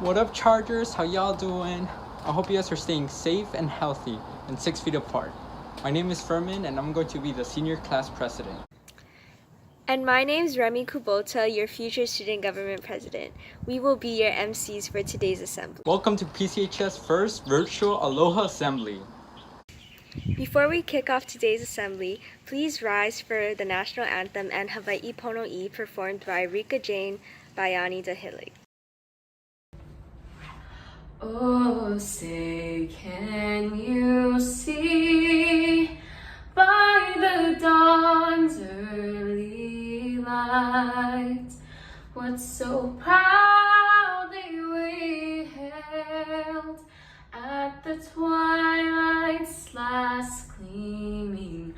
What up, Chargers? How y'all doing? I hope you guys are staying safe and healthy and 6 feet apart. My name is Furman and I'm going to be the senior class president. And my name is Remy Kubota, your future student government president. We will be your MCs for today's assembly. Welcome to PCHS first virtual Aloha assembly. Before we kick off today's assembly, please rise for the national anthem and Hawaii Pono'i performed by Rika Jane Bayani Dahili. Oh, say, can you see by the dawn's early light what so proudly we hailed at the twilight's last gleaming,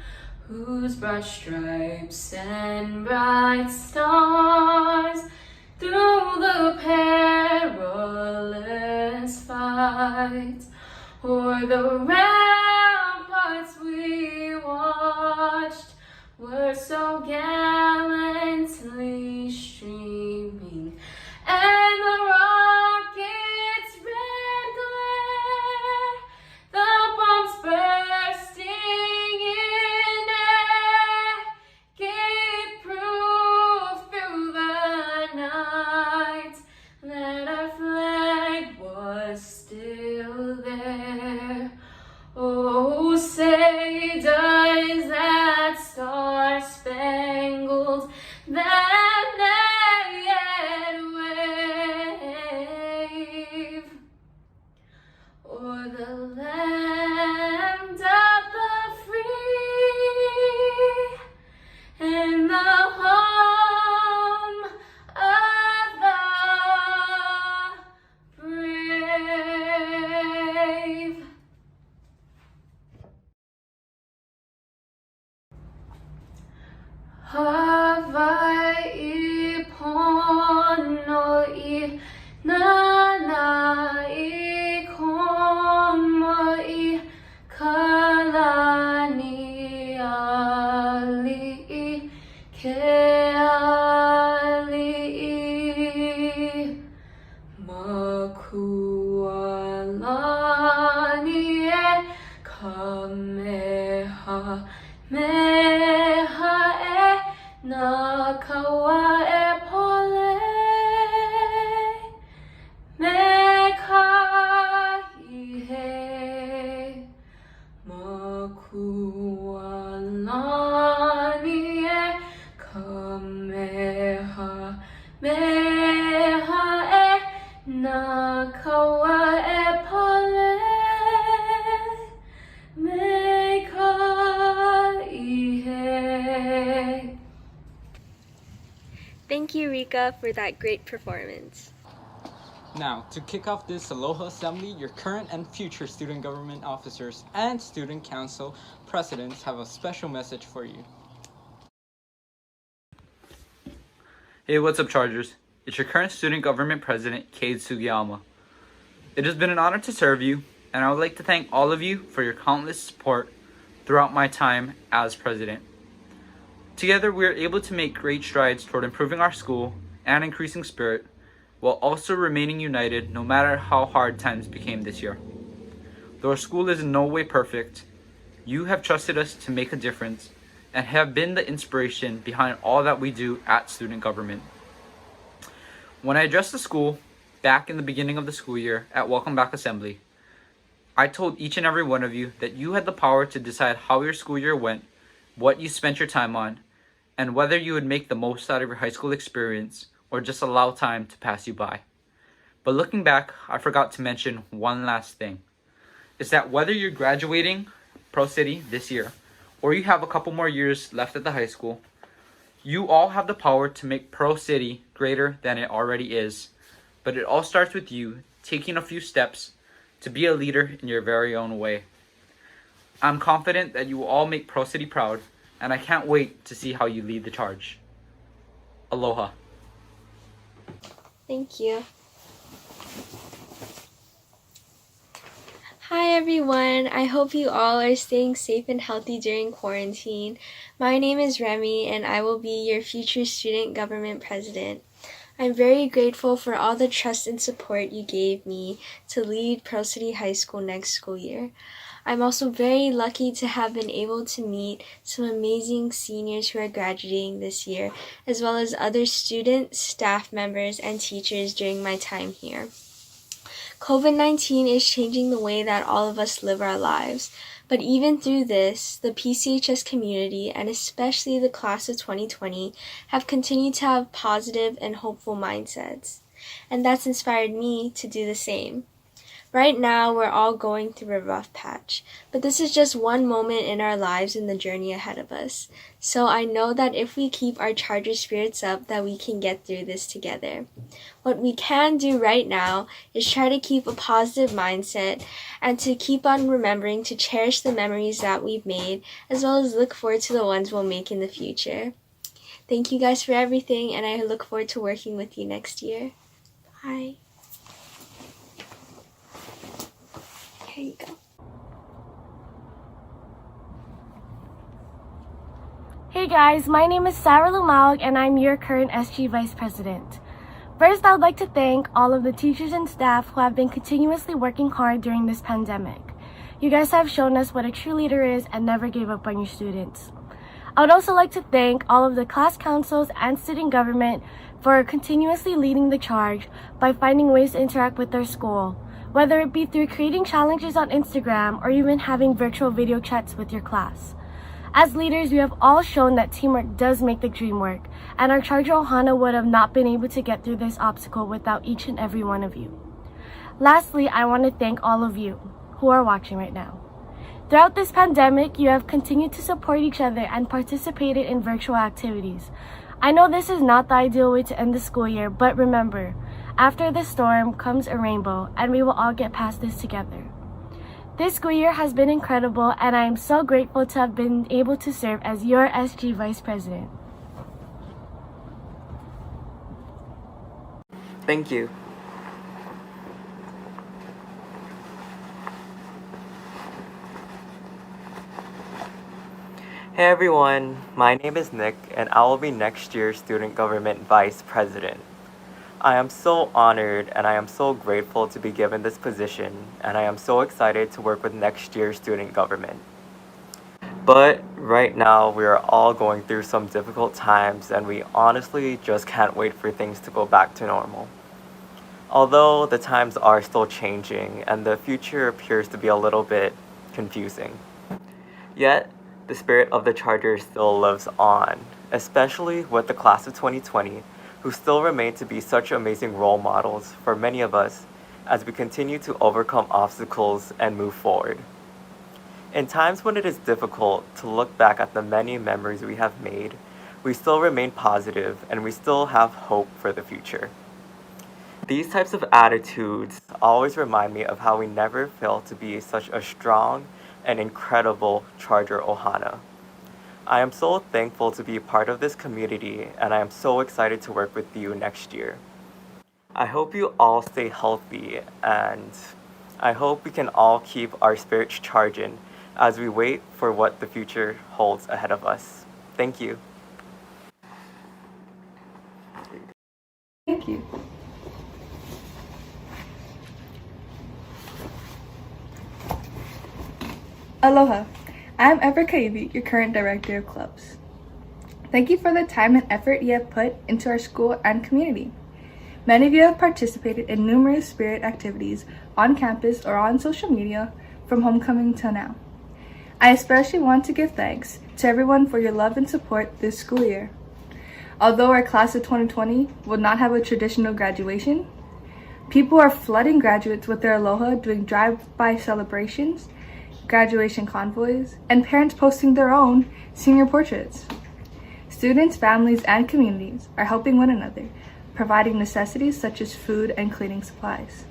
whose broad stripes and bright stars through the perilous fight o'er the ramparts we watched were so gallantly streaming, and the rocket's red glare, the bombs bursting in air, gave proof through the night that our flag was still there. Oh, say, does that star-spangled banner yet wave o'er the land of the free and the home of the brave? Hawaii Pono'i Nana'i Komoi Kalani Ali'i Keali'i Makualani e Kamehameha na kawa e pole me kahihe makualani e kamehameha e na kawa e pole me kahihe. Thank you, Rika, for that great performance. Now, to kick off this Aloha assembly, your current and future student government officers and student council presidents have a special message for you. Hey, what's up, Chargers? It's your current student government president, Cade Sugiyama. It has been an honor to serve you, and I would like to thank all of you for your countless support throughout my time as president. Together, we are able to make great strides toward improving our school and increasing spirit, while also remaining united no matter how hard times became this year. Though our school is in no way perfect, you have trusted us to make a difference and have been the inspiration behind all that we do at student government. When I addressed the school back in the beginning of the school year at Welcome Back Assembly, I told each and every one of you that you had the power to decide how your school year went, what you spent your time on, and whether you would make the most out of your high school experience or just allow time to pass you by. But looking back, I forgot to mention one last thing. Is that whether you're graduating Pro City this year or you have a couple more years left at the high school, you all have the power to make Pro City greater than it already is. But it all starts with you taking a few steps to be a leader in your very own way. I'm confident that you will all make Pro City proud, and I can't wait to see how you lead the charge. Aloha. Thank you. Hi everyone, I hope you all are staying safe and healthy during quarantine. My name is Remy and I will be your future student government president. I'm very grateful for all the trust and support you gave me to lead Pearl City High School next school year. I'm also very lucky to have been able to meet some amazing seniors who are graduating this year, as well as other students, staff members, and teachers during my time here. COVID-19 is changing the way that all of us live our lives, but even through this, the PCHS community, and especially the class of 2020, have continued to have positive and hopeful mindsets, and that's inspired me to do the same. Right now, we're all going through a rough patch, but this is just one moment in our lives in the journey ahead of us. So I know that if we keep our Charger spirits up, that we can get through this together. What we can do right now is try to keep a positive mindset and to keep on remembering to cherish the memories that we've made, as well as look forward to the ones we'll make in the future. Thank you guys for everything, and I look forward to working with you next year. Bye. Here you go. Hey guys, my name is Sarah Lumawag and I'm your current SG Vice President. First, I would like to thank all of the teachers and staff who have been continuously working hard during this pandemic. You guys have shown us what a true leader is and never gave up on your students. I would also like to thank all of the class councils and student government for continuously leading the charge by finding ways to interact with their school, whether it be through creating challenges on Instagram or even having virtual video chats with your class. As leaders, we have all shown that teamwork does make the dream work, and our Charger Ohana would have not been able to get through this obstacle without each and every one of you. Lastly, I want to thank all of you who are watching right now. Throughout this pandemic, you have continued to support each other and participated in virtual activities. I know this is not the ideal way to end the school year, but remember, after the storm comes a rainbow, and we will all get past this together. This school year has been incredible, and I am so grateful to have been able to serve as your SG Vice President. Thank you. Hey everyone, my name is Nick, and I will be next year's Student Government Vice President. I am so honored and I am so grateful to be given this position, and I am so excited to work with next year's student government. But right now we are all going through some difficult times, and we honestly just can't wait for things to go back to normal. Although the times are still changing and the future appears to be a little bit confusing. Yet, the spirit of the Charger still lives on, especially with the class of 2020, who still remain to be such amazing role models for many of us as we continue to overcome obstacles and move forward. In times when it is difficult to look back at the many memories we have made, we still remain positive and we still have hope for the future. These types of attitudes always remind me of how we never fail to be such a strong and incredible Charger Ohana. I am so thankful to be part of this community, and I am so excited to work with you next year. I hope you all stay healthy, and I hope we can all keep our spirits charging as we wait for what the future holds ahead of us. Thank you. Thank you. Aloha. I'm Ever Kaivi, your current Director of Clubs. Thank you for the time and effort you have put into our school and community. Many of you have participated in numerous spirit activities on campus or on social media from homecoming till now. I especially want to give thanks to everyone for your love and support this school year. Although our class of 2020 will not have a traditional graduation, people are flooding graduates with their Aloha, doing drive-by celebrations, graduation convoys, and parents posting their own senior portraits. Students, families, and communities are helping one another, providing necessities such as food and cleaning supplies.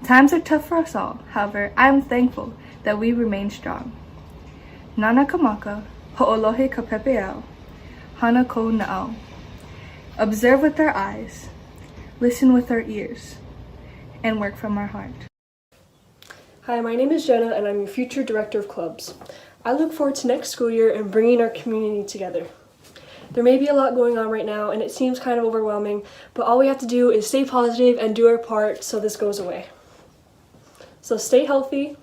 Times are tough for us all, however, I am thankful that we remain strong. Nana kamaka, ho'olohe ka pepeao, hana ko na'au. Observe with our eyes, listen with our ears, and work from our heart. Hi, my name is Jenna and I'm your future Director of Clubs. I look forward to next school year and bringing our community together. There may be a lot going on right now and it seems kind of overwhelming, but all we have to do is stay positive and do our part so this goes away. So stay healthy,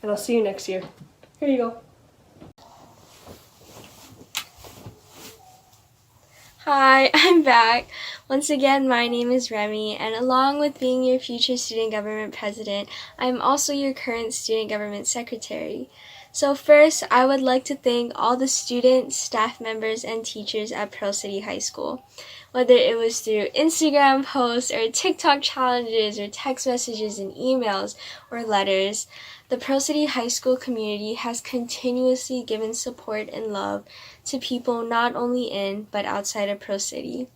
and I'll see you next year. Here you go. Hi, I'm back. Once again, my name is Remy, and along with being your future student government president, I'm also your current student government secretary. So first, I would like to thank all the students, staff members, and teachers at Pearl City High School. Whether it was through Instagram posts or TikTok challenges or text messages and emails or letters, the Pearl City High School community has continuously given support and love to people not only in but outside of Pearl City.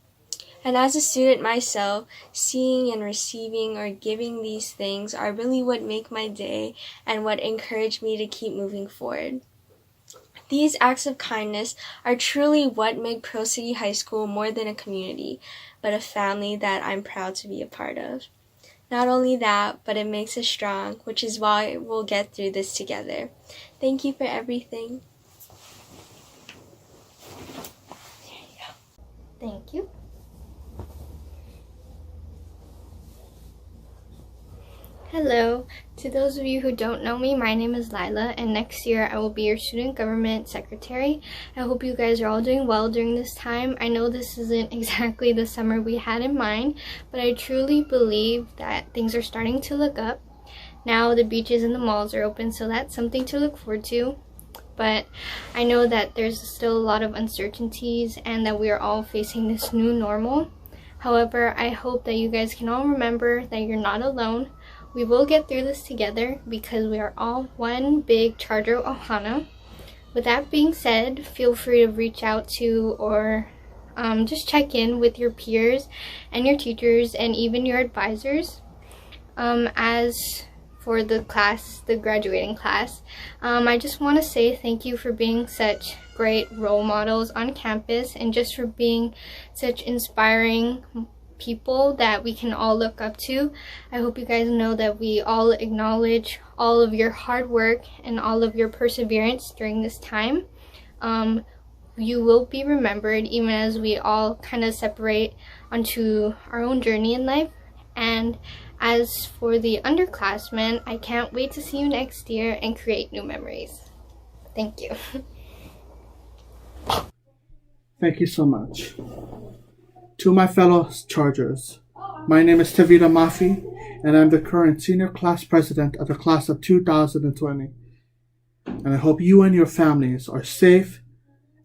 And as a student myself, seeing and receiving or giving these things are really what make my day and what encourage me to keep moving forward. These acts of kindness are truly what make Pearl City High School more than a community, but a family that I'm proud to be a part of. Not only that, but it makes us strong, which is why we'll get through this together. Thank you for everything. Thank you. Hello. To those of you who don't know me, my name is Lila, and next year I will be your student government secretary. I hope you guys are all doing well during this time. I know this isn't exactly the summer we had in mind, but I truly believe that things are starting to look up. Now the beaches and the malls are open, so that's something to look forward to. But I know that there's still a lot of uncertainties and that we are all facing this new normal. However, I hope that you guys can all remember that you're not alone. We will get through this together because we are all one big Charter Ohana. With that being said, feel free to reach out to or just check in with your peers and your teachers and even your advisors. As for the class, the graduating class, I just want to say thank you for being such great role models on campus and just for being such inspiring people that we can all look up to. I hope you guys know that we all acknowledge all of your hard work and all of your perseverance during this time. You will be remembered even as we all kind of separate onto our own journey in life. And as for the underclassmen, I can't wait to see you next year and create new memories. Thank you. Thank you so much. To my fellow Chargers, my name is Tavita Mafi, and I'm the current senior class president of the class of 2020. And I hope you and your families are safe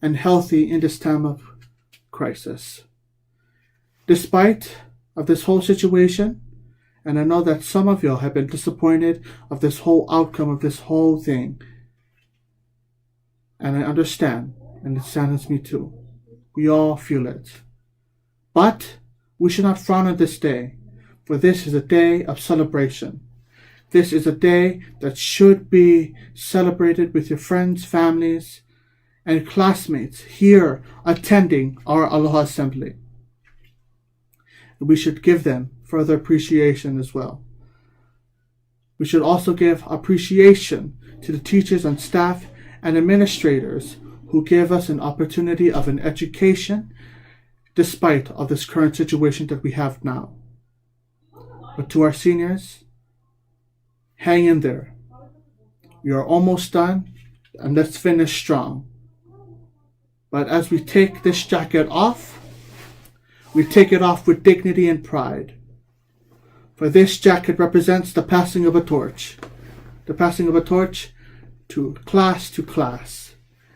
and healthy in this time of crisis. Despite of this whole situation, and I know that some of you have been disappointed of this whole outcome of this whole thing, and I understand, and it saddens me too. We all feel it. But we should not frown on this day, for this is a day of celebration. This is a day that should be celebrated with your friends, families, and classmates here attending our Aloha Assembly. We should give them further appreciation as well. We should also give appreciation to the teachers and staff and administrators who gave us an opportunity of an education despite of this current situation that we have now. But to our seniors, hang in there. We are almost done, and let's finish strong. But as we take this jacket off, we take it off with dignity and pride. For this jacket represents the passing of a torch. The passing of a torch to class.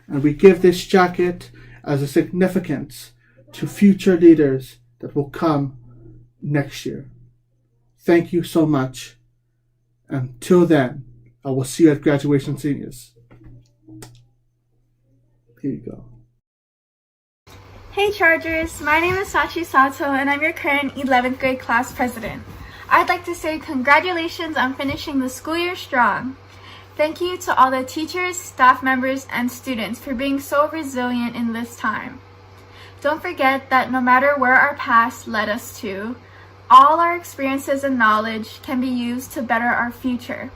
And we give this jacket as a significance to future leaders that will come next year. Thank you so much. Until then, I will see you at graduation, seniors. Here you go. Hey Chargers, my name is Sachi Sato and I'm your current 11th grade class president. I'd like to say congratulations on finishing the school year strong. Thank you to all the teachers, staff members, and students for being so resilient in this time. Don't forget that no matter where our past led us to, all our experiences and knowledge can be used to better our future.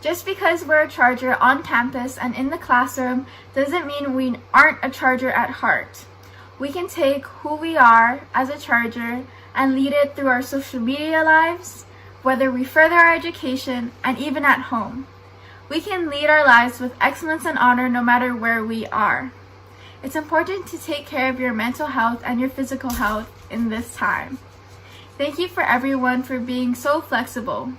Just because we're a Charger on campus and in the classroom doesn't mean we aren't a Charger at heart. we can take who we are as a Charger and lead it through our social media lives, whether we further our education and even at home. We can lead our lives with excellence and honor no matter where we are. It's important to take care of your mental health and your physical health in this time. Thank you for everyone for being so flexible.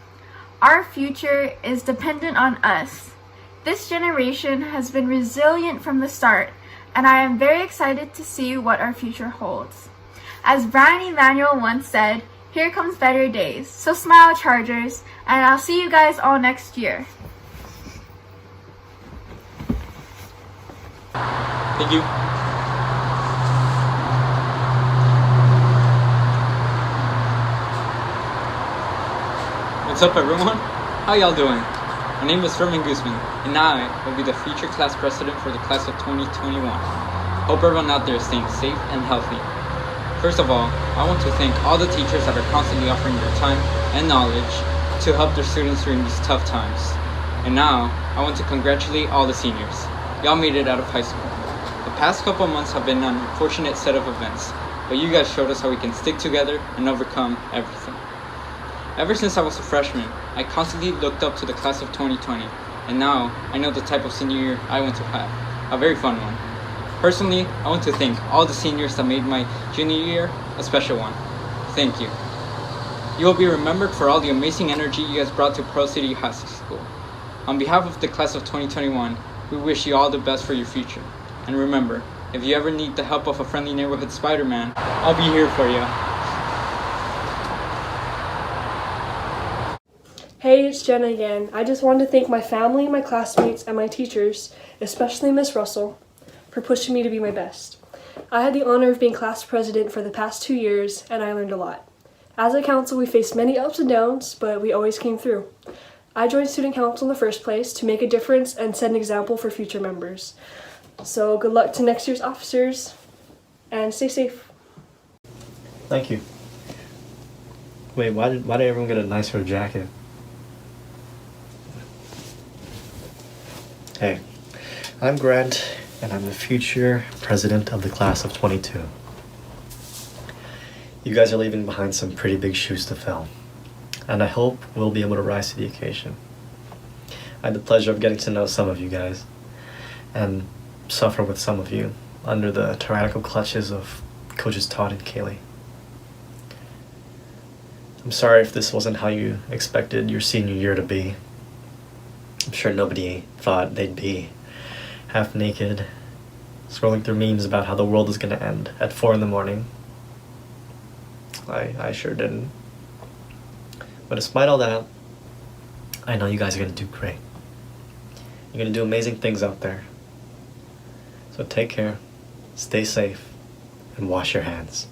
Our future is dependent on us. This generation has been resilient from the start, and I am very excited to see what our future holds. As Brian Emanuel once said, here comes better days. So smile, Chargers, and I'll see you guys all next year. Thank you. What's up, everyone? How y'all doing? My name is Fermin Guzman, and I will be the future class president for the class of 2021. Hope everyone out there is staying safe and healthy. First of all, I want to thank all the teachers that are constantly offering their time and knowledge to help their students during these tough times. And now, I want to congratulate all the seniors. Y'all made it out of high school. The past couple months have been an unfortunate set of events, but you guys showed us how we can stick together and overcome everything. Ever since I was a freshman, I constantly looked up to the class of 2020, and now I know the type of senior year I want to have, a very fun one. Personally, I want to thank all the seniors that made my junior year a special one. Thank you. You will be remembered for all the amazing energy you guys brought to Pearl City High School. On behalf of the class of 2021, we wish you all the best for your future. And remember, if you ever need the help of a friendly neighborhood Spider-Man, I'll be here for you. Hey, it's Jenna again. I just wanted to thank my family, my classmates, and my teachers, especially Miss Russell, for pushing me to be my best. I had the honor of being class president for the past 2 years, and I learned a lot. As a council, we faced many ups and downs, but we always came through. I joined student council in the first place to make a difference and set an example for future members. So good luck to next year's officers, and stay safe. Thank you. Wait, why did everyone get a nicer jacket? Hey, I'm Grant, and I'm the future president of the class of 22. You guys are leaving behind some pretty big shoes to fill, and I hope we'll be able to rise to the occasion. I had the pleasure of getting to know some of you guys, and suffer with some of you under the tyrannical clutches of coaches Todd and Kaylee. I'm sorry if this wasn't how you expected your senior year to be. I'm sure nobody thought they'd be half naked, scrolling through memes about how the world is going to end at 4 a.m. I sure didn't. But despite all that, I know you guys are going to do great. You're going to do amazing things out there. So take care, stay safe, and wash your hands.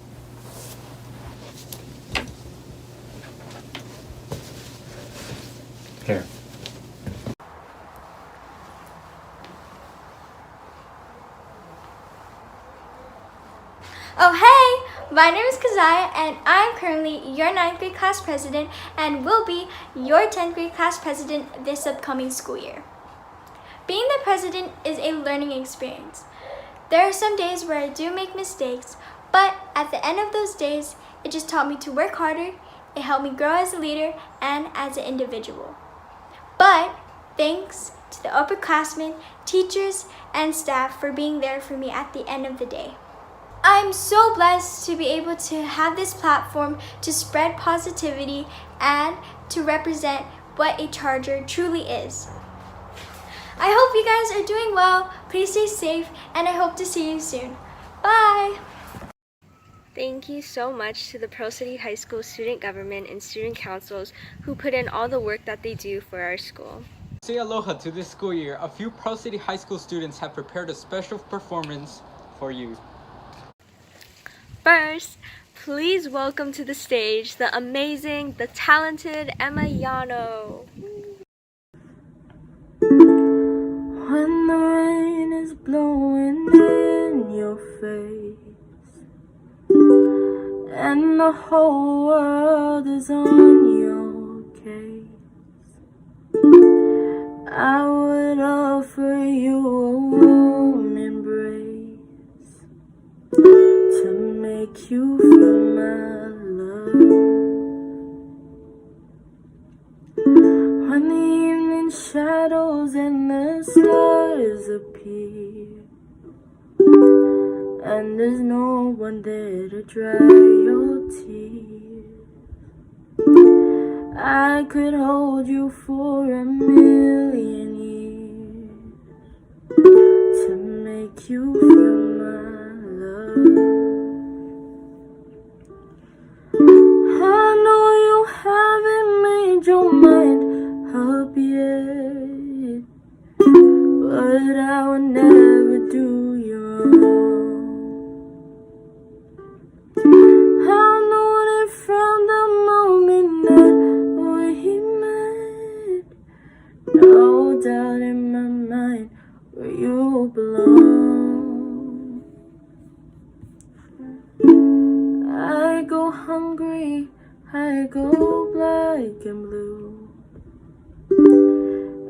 Here. Oh hey! My name is Kazaya and I'm currently your 9th grade class president and will be your 10th grade class president this upcoming school year. Being the president is a learning experience. There are some days where I do make mistakes, but at the end of those days, it just taught me to work harder, it helped me grow as a leader and as an individual. But thanks to the upperclassmen, teachers, and staff for being there for me at the end of the day. I'm so blessed to be able to have this platform to spread positivity and to represent what a Charger truly is. I hope you guys are doing well, please stay safe, and I hope to see you soon. Bye! Thank you so much to the Pearl City High School student government and student councils who put in all the work that they do for our school. Say aloha to this school year. A few Pearl City High School students have prepared a special performance for you. First, please welcome to the stage the amazing, the talented Emma Yano. When the rain is blowing in your face and the whole world is on your case, I would offer you a warm embrace. make you feel my love. When the evening shadows and the stars appear, and there's no one there to dry your tears, I could hold you for 1,000,000 years to make you feel my love. I know you haven't made your mind up yet, but I would never do you wrong. I know that from the moment that we met, no doubt in my mind where you belong. I go hungry, I go black and blue,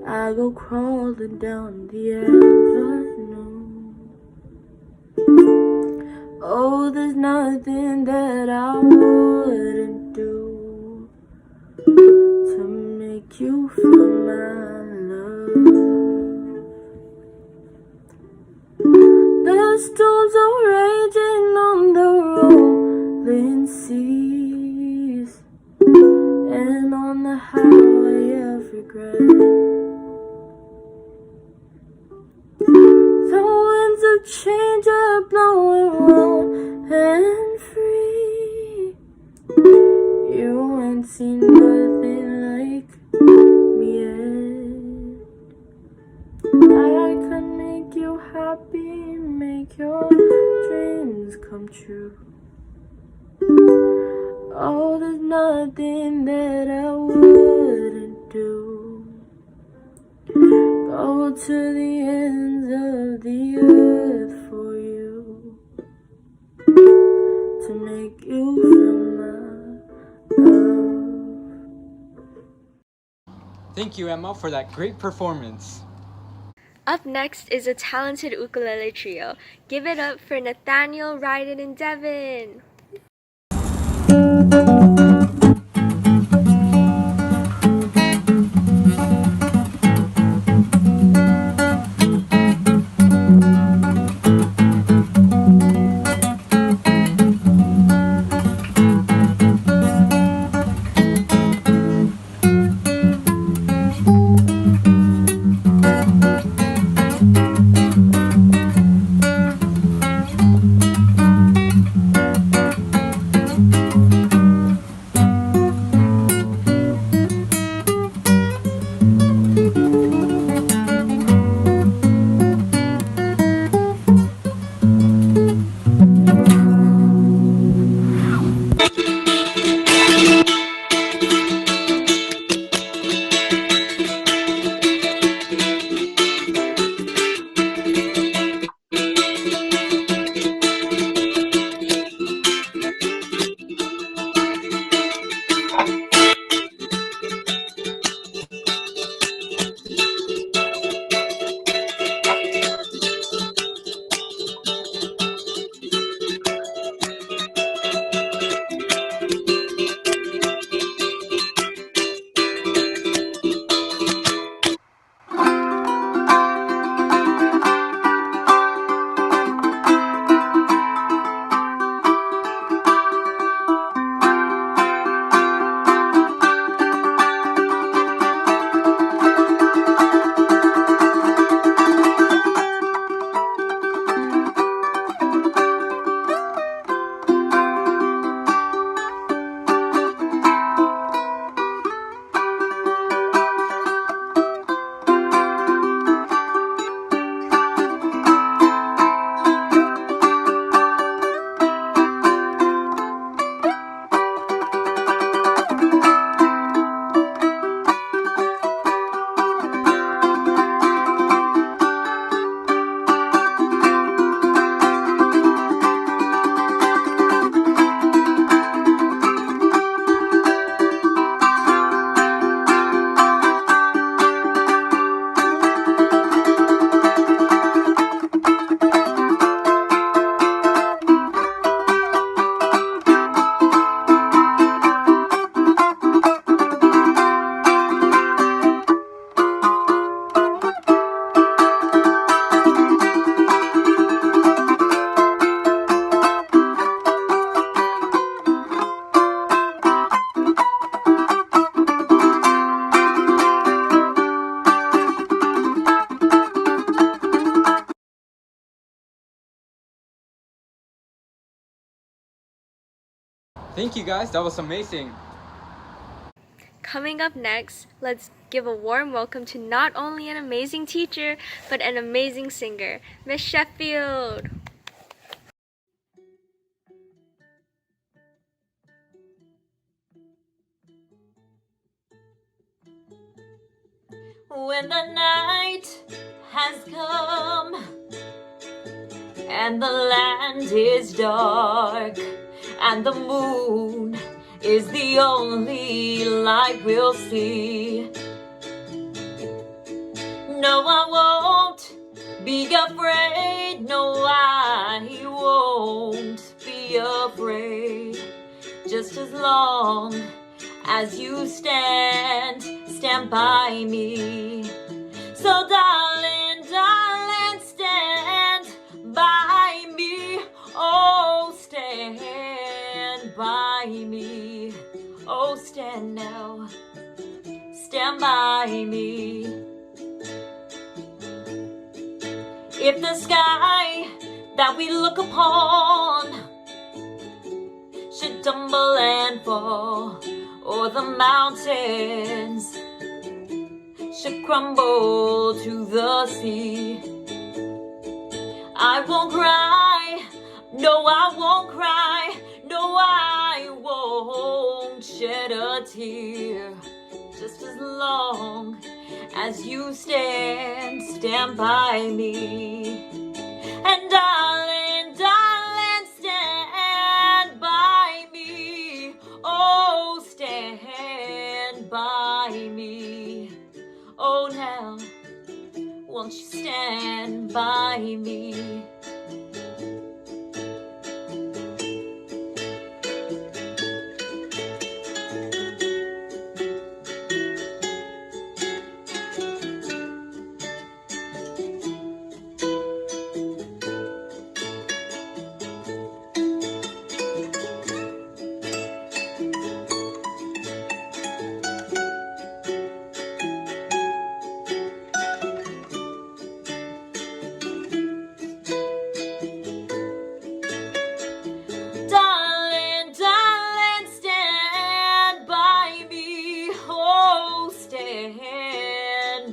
I go crawling down the avenue. Oh, there's nothing that I wouldn't do to make you feel my love. The storms are raging on the rolling seas, and on the highway of regret. The winds of change are blowing warm and free. You ain't seen nothing like me yet. I could make you happy, make your dreams come true. Oh, there's nothing that I wouldn't do. Go to the ends of the earth for you, to make you feel my love. Thank you, Emma, for that great performance. Up next is a talented ukulele trio. Give it up for Nathaniel, Ryden, and Devin. Thank you guys, that was amazing. Coming up next, let's give a warm welcome to not only an amazing teacher, but an amazing singer, Miss Sheffield. When the night has come and the land is dark and the moon is the only light we'll see, no, I won't be afraid. No, I won't be afraid. Just as long as you stand by me. So darling, darling, stand by me. Oh, stand by me. Oh, stand now. Stand by me. If the sky that we look upon should tumble and fall, or the mountains should crumble to the sea, I won't cry, no, I won't cry, no, I won't shed a tear. Just as long as you stand by me. And darling, darling, stand by me. Oh, stand by me. Oh, now, won't you stand by me?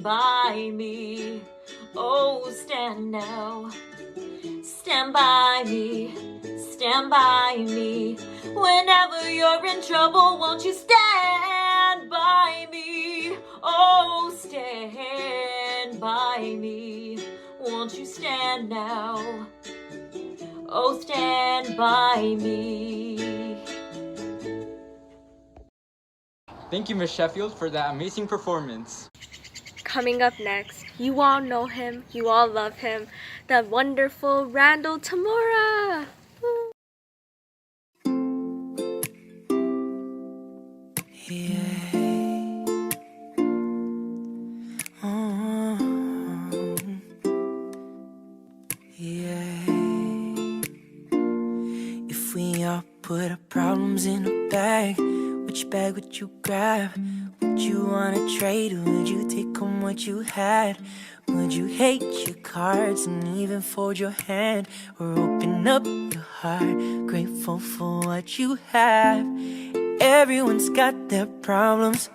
By me, oh, stand now, stand by me, stand by me. Whenever you're in trouble, won't you stand by me? Oh, stand by me, won't you stand now? Oh, stand by me. Thank you, Miss Sheffield, for that amazing performance. Coming up next, you all know him, you all love him, the wonderful Randall Tamora. Woo. If we all put our problems in a bag, which bag would you grab? Would you wanna trade, or would you take home what you had? Would you hate your cards and even fold your hand, or open up your heart, grateful for what you have? Everyone's got their problems.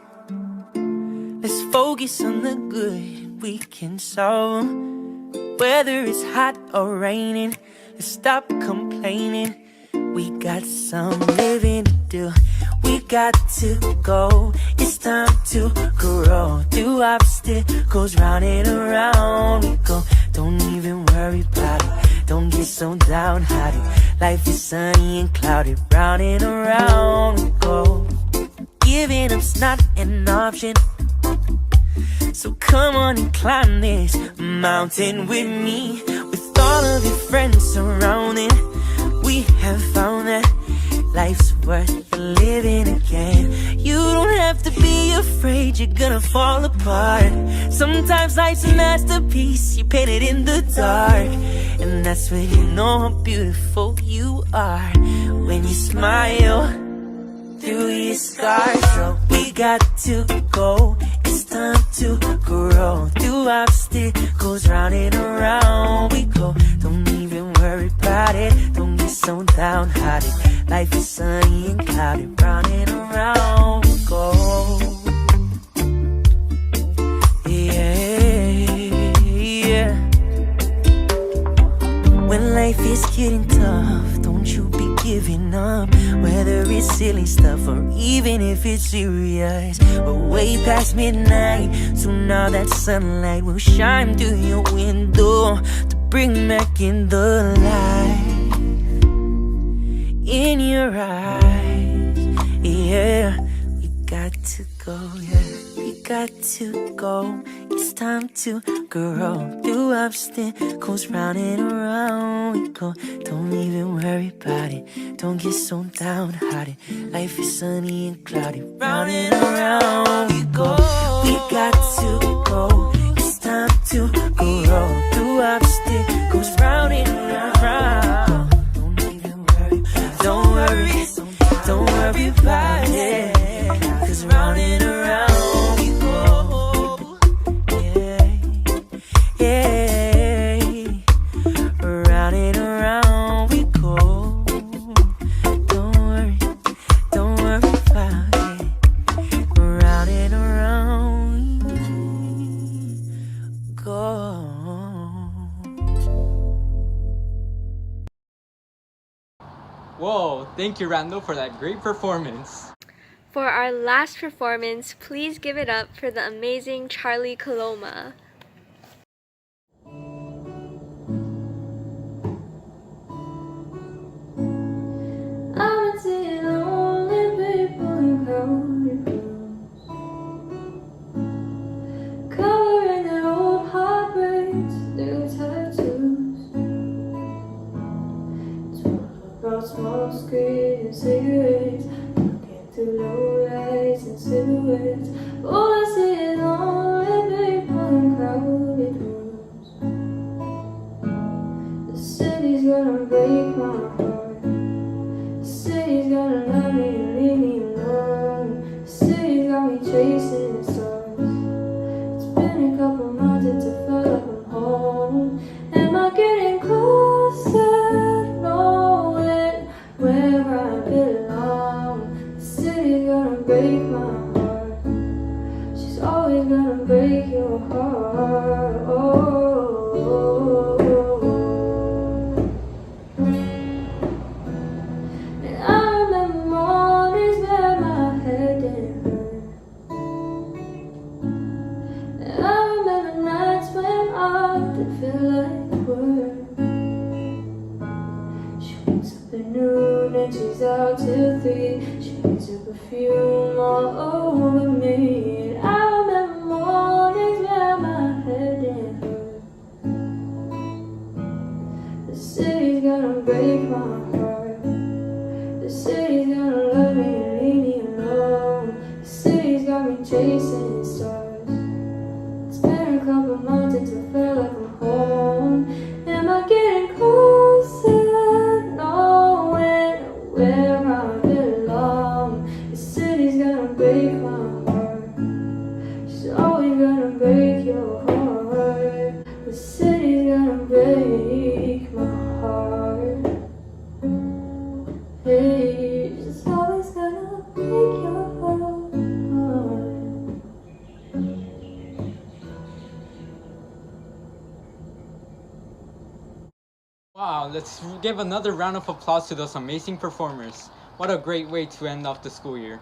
Let's focus on the good, we can solve them. Whether it's hot or raining, let's stop complaining. We got some living to do. We got to go, it's time to grow. Through obstacles, round and around we go. Don't even worry about it, don't get so downhearted. Life is sunny and cloudy, round and around we go. Giving up's not an option, so come on and climb this mountain with me. With all of your friends surrounding, we have found that life's worth living again. You don't have to be afraid you're gonna fall apart. Sometimes life's a masterpiece, you paint it in the dark, and that's when you know how beautiful you are. When you smile through your scars. So we got to go, it's time to grow. Through obstacles, round and around we go. Don't even worry about it, don't get get so downhearted. Life is sunny and cloudy, round and around we go. Yeah. When life is getting tough, don't you be giving up. Whether it's silly stuff or even if it's serious. We're way past midnight, so now that sunlight will shine through your window to bring back in the light in your eyes. Yeah, we got to go, yeah, we got to go. It's time to grow through obstacles, round and around we go. Don't even worry about it, don't get so downhearted. Life is sunny and cloudy, round and around we go. We got to go, it's time to grow through obstacles, round and around. Don't worry, don't worry about it, 'cause round and around we go. Yeah, round and around we go. Don't worry about it. Round and around we go. Whoa, thank you, Randall, for that great performance. For our last performance, please give it up for the amazing Charlie Coloma. I've been seeing lonely people in crowded rooms, covering their old heartbreaks with new tattoos. Talking about small screens and cigarettes, looking through low lights and silhouettes. All I see is lonely people in crowded rooms. The city's gonna break my heart. City's gonna love me and leave me alone. City's got me chasing the stars. It's been a couple months since I felt like I'm home. Am I getting closer to knowing where I belong? The city's gonna break my heart. She's always gonna break your heart. Feel like work. She wakes up at noon and she's out till 3. She needs her perfume all over me. And I remember mornings where my head didn't hurt. The city's gonna break my heart. The city's gonna love me and leave me alone. The city's got me chasing stars. It's been a couple months since I felt like I'm home. Am I getting closer, knowing where I belong? The city's gonna break my heart. She's always gonna break your heart. The city's gonna break my heart. Hey, she's always gonna break your heart. Wow, let's give another round of applause to those amazing performers. What a great way to end off the school year.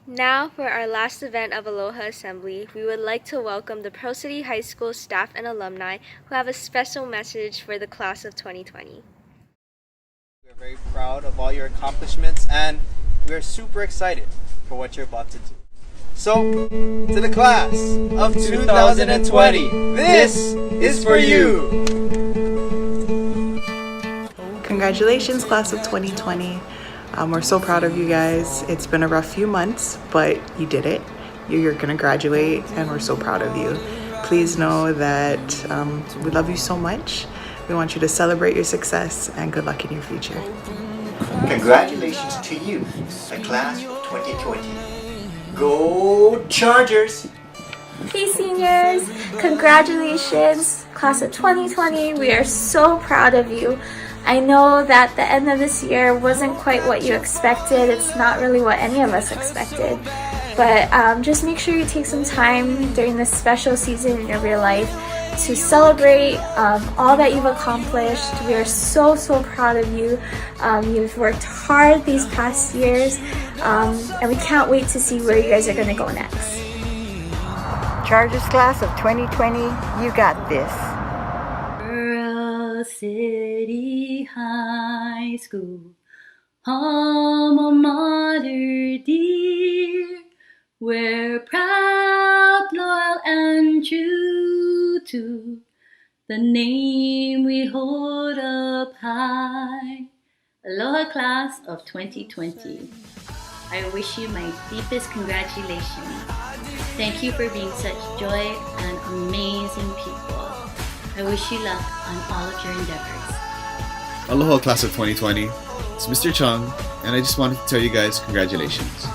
Now, for our last event of Aloha Assembly, we would like to welcome the Pearl City High School staff and alumni who have a special message for the class of 2020. We're very proud of all your accomplishments and we're super excited for what you're about to do. So, to the class of 2020, this is for you! Congratulations, class of 2020. We're so proud of you guys. It's been a rough few months, but you did it. You're going to graduate, and we're so proud of you. Please know that we love you so much. We want you to celebrate your success, and good luck in your future. Congratulations to you, the class of 2020. Go Chargers! Hey seniors, congratulations, class of 2020. We are so proud of you. I know that the end of this year wasn't quite what you expected. It's not really what any of us expected. But just make sure you take some time during this special season in your life to celebrate all that you've accomplished. We are so proud of you. You've worked hard these past years, and we can't wait to see where you guys are going to go next. Chargers class of 2020, you got this. Pearl City High School, alma mater dear, we're proud, loyal, and true to the name we hold up high. Aloha class of 2020. I wish you my deepest congratulations. Thank you for being such joy and amazing people. I wish you luck on all of your endeavors. Aloha class of 2020. It's Mr. Chung, and I just wanted to tell you guys congratulations.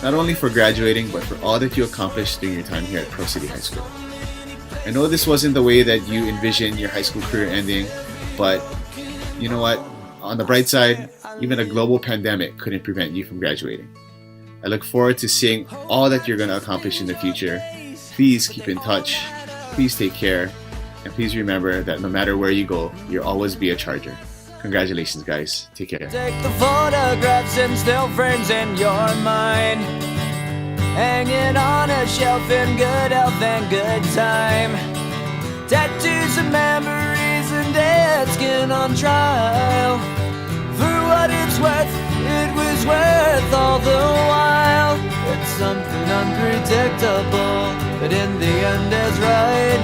Not only for graduating, but for all that you accomplished during your time here at Pro City High School. I know this wasn't the way that you envisioned your high school career ending, but you know what? On the bright side, even a global pandemic couldn't prevent you from graduating. I look forward to seeing all that you're going to accomplish in the future. Please keep in touch, please take care, and please remember that no matter where you go, you'll always be a Charger. Congratulations, guys. Take care. Take the photographs and still frames in your mind, hanging on a shelf in good health and good time. Tattoos and memories and dead skin on trial. For what it's worth, it was worth all the while. It's something unpredictable, but in the end is right.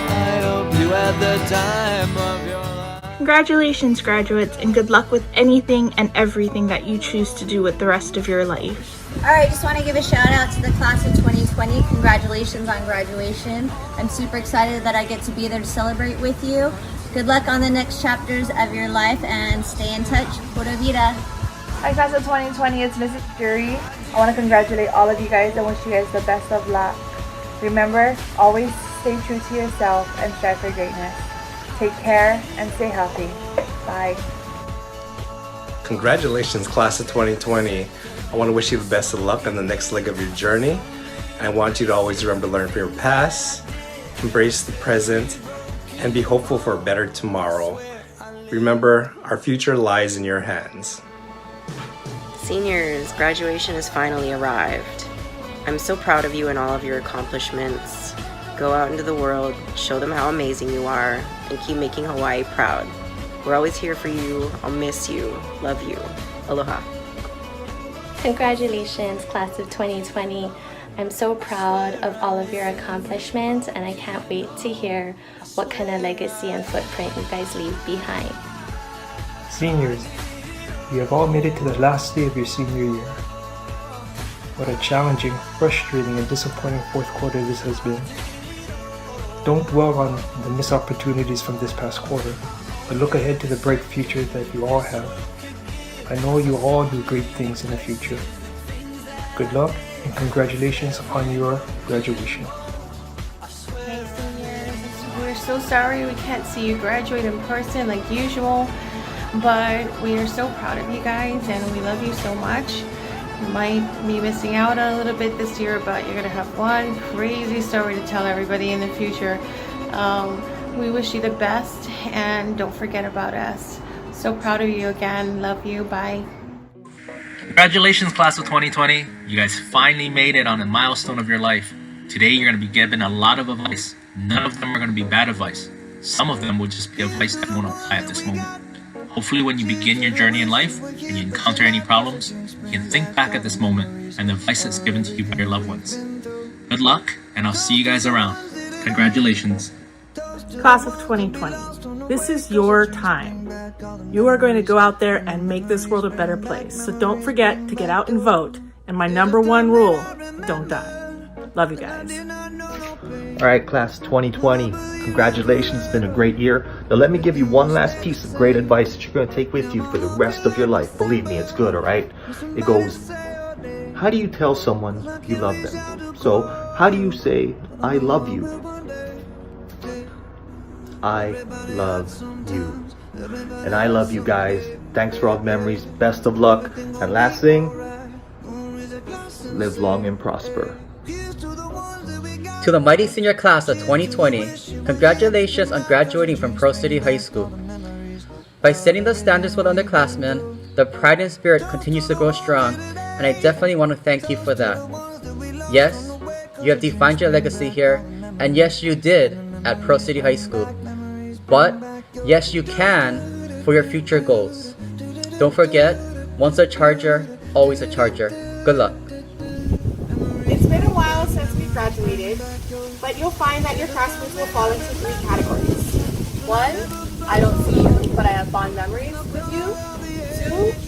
I hope you had the time of your life. Congratulations, graduates, and good luck with anything and everything that you choose to do with the rest of your life. Alright, just want to give a shout out to the class of 2020. Congratulations on graduation. I'm super excited that I get to be there to celebrate with you. Good luck on the next chapters of your life and stay in touch. Pura vida. Hi, class of 2020, it's Mrs. Jury. I want to congratulate all of you guys and wish you guys the best of luck. Remember, always stay true to yourself and strive for greatness. Take care and stay healthy. Bye. Congratulations, class of 2020. I want to wish you the best of luck on the next leg of your journey. I want you to always remember to learn from your past, embrace the present, and be hopeful for a better tomorrow. Remember, our future lies in your hands. Seniors, graduation has finally arrived. I'm so proud of you and all of your accomplishments. Go out into the world, show them how amazing you are, and keep making Hawaii proud. We're always here for you. I'll miss you. Love you. Aloha. Congratulations, class of 2020. I'm so proud of all of your accomplishments, and I can't wait to hear what kind of legacy and footprint you guys leave behind. Seniors, you have all made it to the last day of your senior year. What a challenging, frustrating, and disappointing fourth quarter this has been. Don't dwell on the missed opportunities from this past quarter, but look ahead to the bright future that you all have. I know you all do great things in the future. Good luck and congratulations on your graduation. Hey seniors, we're so sorry we can't see you graduate in person like usual, but we are so proud of you guys and we love you so much. You might be missing out a little bit this year, but you're going to have one crazy story to tell everybody in the future. We wish you the best and don't forget about us. So proud of you again. Love you. Bye. Congratulations, class of 2020. You guys finally made it on a milestone of your life. Today you're going to be given a lot of advice. None of them are going to be bad advice. Some of them will just be advice that won't apply at this moment. Hopefully when you begin your journey in life and you encounter any problems, you can think back at this moment and the advice that's given to you by your loved ones. Good luck, and I'll see you guys around. Congratulations. Class of 2020, this is your time. You are going to go out there and make this world a better place. So don't forget to get out and vote. And my number one rule, don't die. Love you guys. Alright, class 2020, congratulations, it's been a great year. Now let me give you one last piece of great advice that you're going to take with you for the rest of your life. Believe me, it's good, alright? It goes, how do you tell someone you love them? So, how do you say, I love you? I love you. And I love you guys. Thanks for all the memories. Best of luck. And last thing, live long and prosper. To the mighty senior class of 2020, congratulations on graduating from Pro City High School. By setting the standards with underclassmen, the pride and spirit continues to grow strong, and I definitely want to thank you for that. Yes, you have defined your legacy here, and yes, you did at Pro City High School. But yes, you can for your future goals. Don't forget, once a Charger, always a Charger. Good luck. It's been a while since we graduated, but you'll find that your classmates will fall into 3 categories. 1, I don't see you, but I have fond memories with you.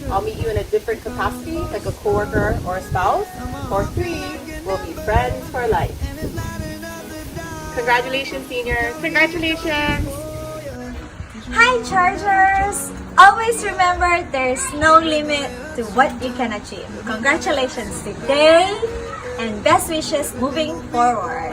2, I'll meet you in a different capacity, like a coworker or a spouse. Or 3, we'll be friends for life. Congratulations, seniors. Congratulations. Hi, Chargers! Always remember there's no limit to what you can achieve. Congratulations today and best wishes moving forward.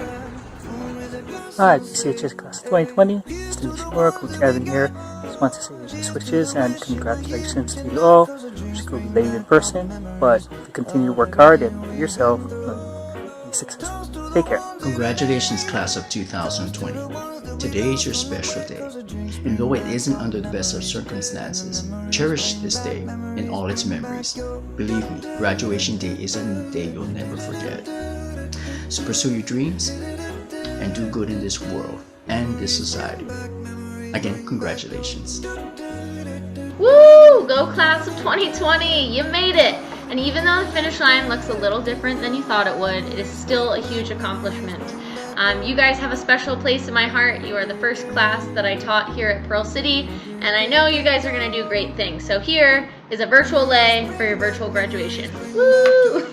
Hi, PCHS Class 2020. It's the Shimura, Coach Evan here. Just want to say best wishes and congratulations to you all. Just go be late in person, but if you continue to work hard and for yourself, be successful. Take care. Congratulations, Class of 2020. Today is your special day. And though it isn't under the best of circumstances, cherish this day and all its memories. Believe me, graduation day is a day you'll never forget. So pursue your dreams and do good in this world and this society. Again, congratulations. Woo! Go Class of 2020! You made it! And even though the finish line looks a little different than you thought it would, it is still a huge accomplishment. You guys have a special place in my heart. You are the first class that I taught here at Pearl City, and I know you guys are going to do great things. So here is a virtual lei for your virtual graduation. Woo!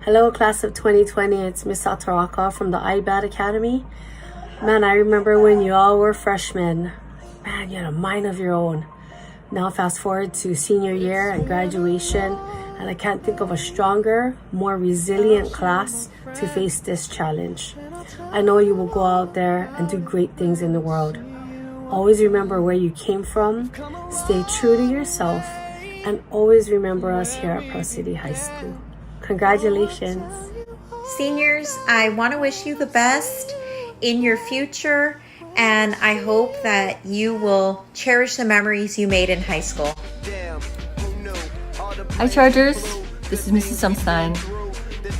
Hello, Class of 2020. It's Miss Sataraka from the IBAT Academy. Man, I remember when you all were freshmen. Man, you had a mind of your own. Now fast forward to senior year and graduation, and I can't think of a stronger, more resilient class to face this challenge. I know you will go out there and do great things in the world. Always remember where you came from, stay true to yourself, and always remember us here at Pro City High School. Congratulations. Seniors, I want to wish you the best in your future, and I hope that you will cherish the memories you made in high school. Hi Chargers, this is Mrs. Sumstein.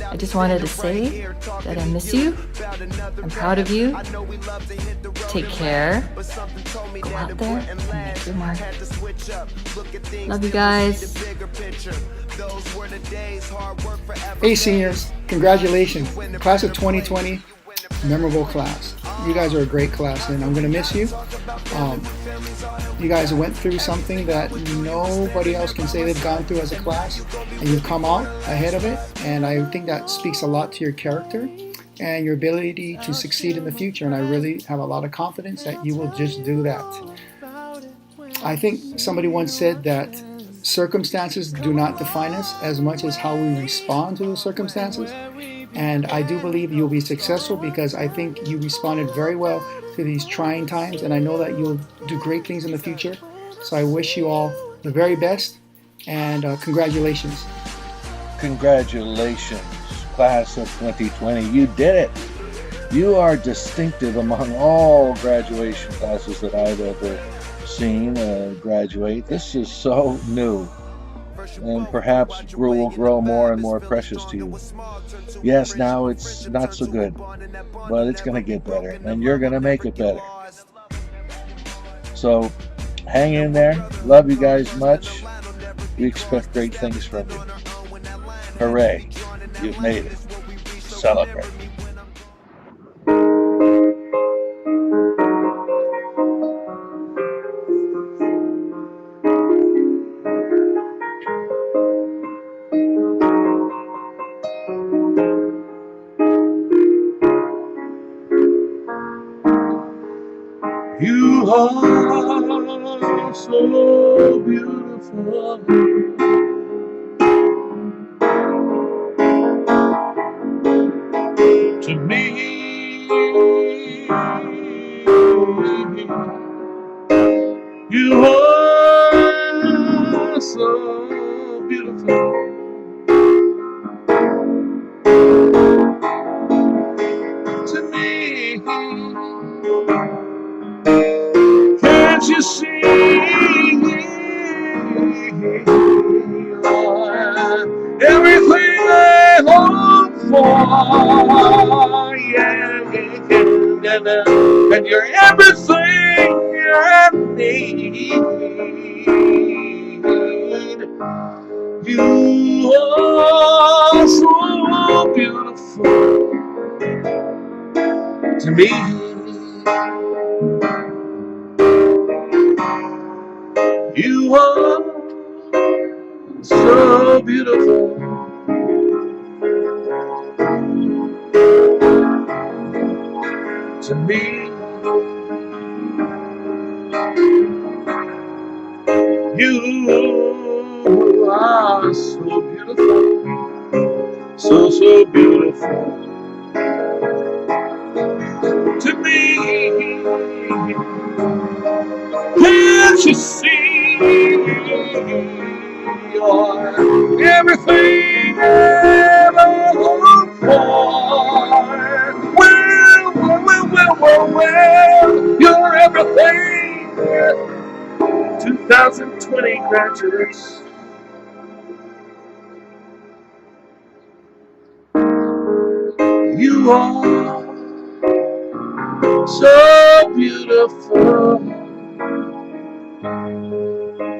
I just wanted to say that I miss you. I'm proud of you. Take care. Go out there and make your mark. Love you guys. Hey seniors, congratulations. Class of 2020, memorable class. You guys are a great class and I'm going to miss you. You guys went through something that nobody else can say they've gone through as a class, and you've come out ahead of it, and I think that speaks a lot to your character and your ability to succeed in the future, and I really have a lot of confidence that you will just do that. I think somebody once said that circumstances do not define us as much as how we respond to those circumstances, and I do believe you'll be successful because I think you responded very well to these trying times, and I know that you'll do great things in the future. So I wish you all the very best, and congratulations. Congratulations, Class of 2020. You did it. You are distinctive among all graduation classes that I've ever seen graduate. This is so new, and perhaps will grow more and more precious to you. Yes, now it's not so good, but it's going to get better, and you're going to make it better. So hang in there. Love you guys much. We expect great things from you. Hooray, you've made it. Celebrate. You are so beautiful. To me, You are so beautiful to me. Can't you see? Everything I hope for, yeah, and you're everything I need. You are so beautiful to me. You are so beautiful to me. You are so beautiful, so beautiful to me. Can't you see? You're everything ever hoped for. Well, you're everything. 2020 graduates. You are so beautiful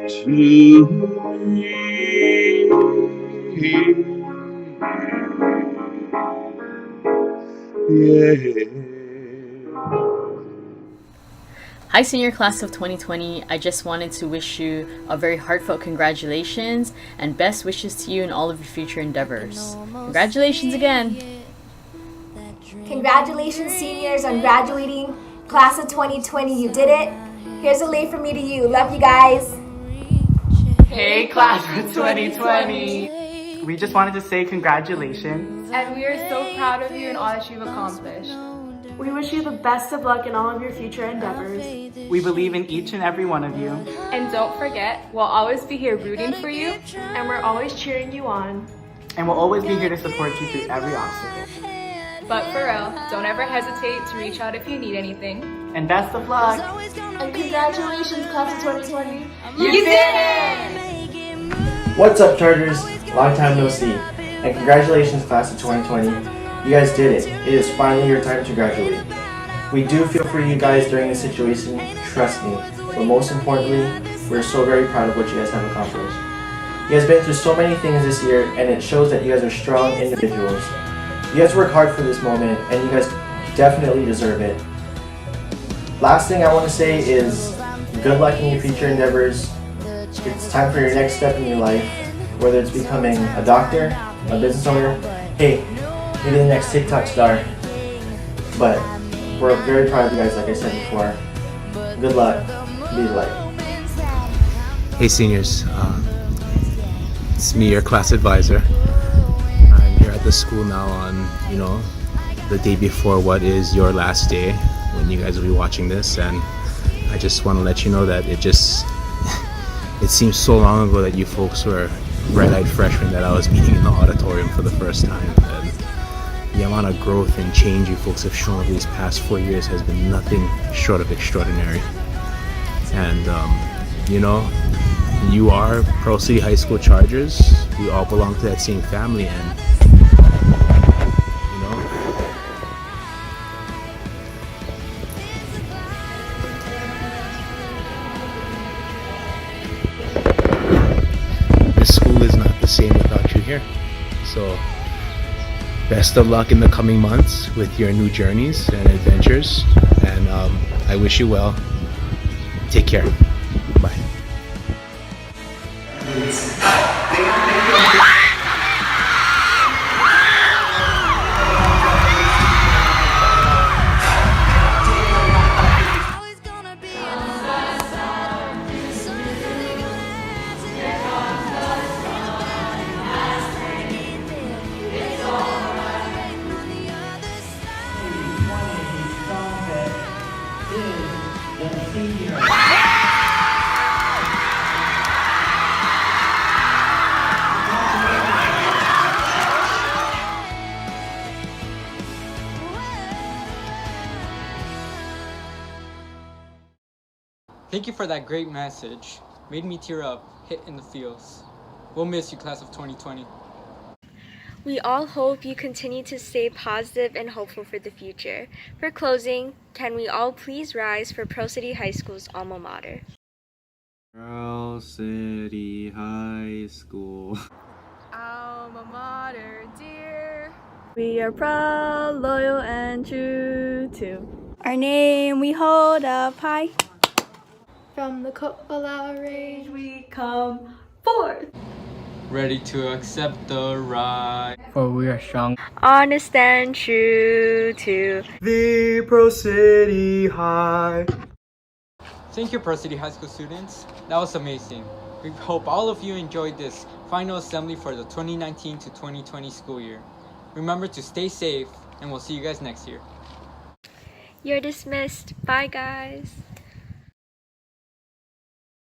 to me. Yeah. Hi, senior class of 2020. I just wanted to wish you a very heartfelt congratulations and best wishes to you in all of your future endeavors. Congratulations again. Congratulations, seniors, on graduating. Class of 2020, you did it. Here's a lei from me to you. Love you guys. Hey, class of 2020. We just wanted to say congratulations. And we are so proud of you and all that you've accomplished. We wish you the best of luck in all of your future endeavors. We believe in each and every one of you. And don't forget, we'll always be here rooting for you. And we're always cheering you on. And we'll always be here to support you through every obstacle. But for real, don't ever hesitate to reach out if you need anything. And best of luck. And congratulations, class of 2020. You did it! What's up, Chargers? Long time no see. And congratulations, class of 2020. You guys did it. It is finally your time to graduate. We do feel for you guys during this situation, trust me. But most importantly, we're so very proud of what you guys have accomplished. You guys have been through so many things this year, and it shows that you guys are strong individuals. You guys work hard for this moment, and you guys definitely deserve it. Last thing I want to say is good luck in your future endeavors. It's time for your next step in your life, whether it's becoming a doctor, a business owner, hey, maybe the next TikTok star. But we're very proud of you guys, like I said before. Good luck. Be the light. Hey seniors, it's me, your class advisor. I'm here at the school now on, the day before what is your last day when you guys will be watching this, and I just want to let you know that it seems so long ago that you folks were red-eyed freshmen that I was meeting in the auditorium for the first time. And the amount of growth and change you folks have shown over these past 4 years has been nothing short of extraordinary. And you are Pearl City High School Chargers. We all belong to that same family, and this school is not the same without you here. So best of luck in the coming months with your new journeys and adventures, and I wish you well. Take care. Bye. Thank you for that great message. Made me tear up, hit in the feels. We'll miss you, class of 2020. We all hope you continue to stay positive and hopeful for the future. For closing, can we all please rise for Pearl City High School's alma mater? Pearl City High School. Alma mater, dear. We are proud, loyal, and true to Our name we hold up high. From the Ko'olau range we come forth. Ready to accept the ride. For we are strong. honest and true to The Pearl City High. Thank you, Pearl City High School students. That was amazing. We hope all of you enjoyed this final assembly for the 2019 to 2020 school year. Remember to stay safe, and we'll see you guys next year. You're dismissed. Bye, guys.